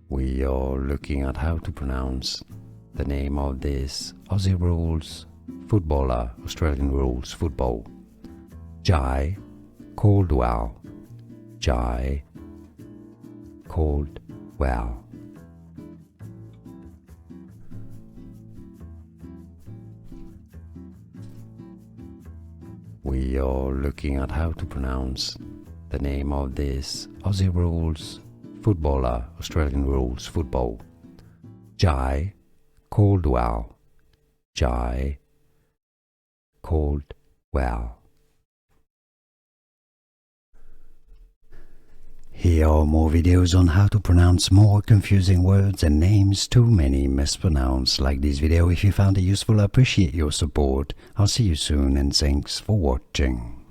We are looking at how to pronounce the name of this Aussie rules footballer, Australian rules football. Jye Caldwell. Jye Caldwell. We are looking at how to pronounce the name of this Aussie rules footballer, Australian rules football. Jye Caldwell. Jye Caldwell. Here are more videos on how to pronounce more confusing words and names too many mispronounced. Like this video if you found it useful. I appreciate your support. I'll see you soon and thanks for watching.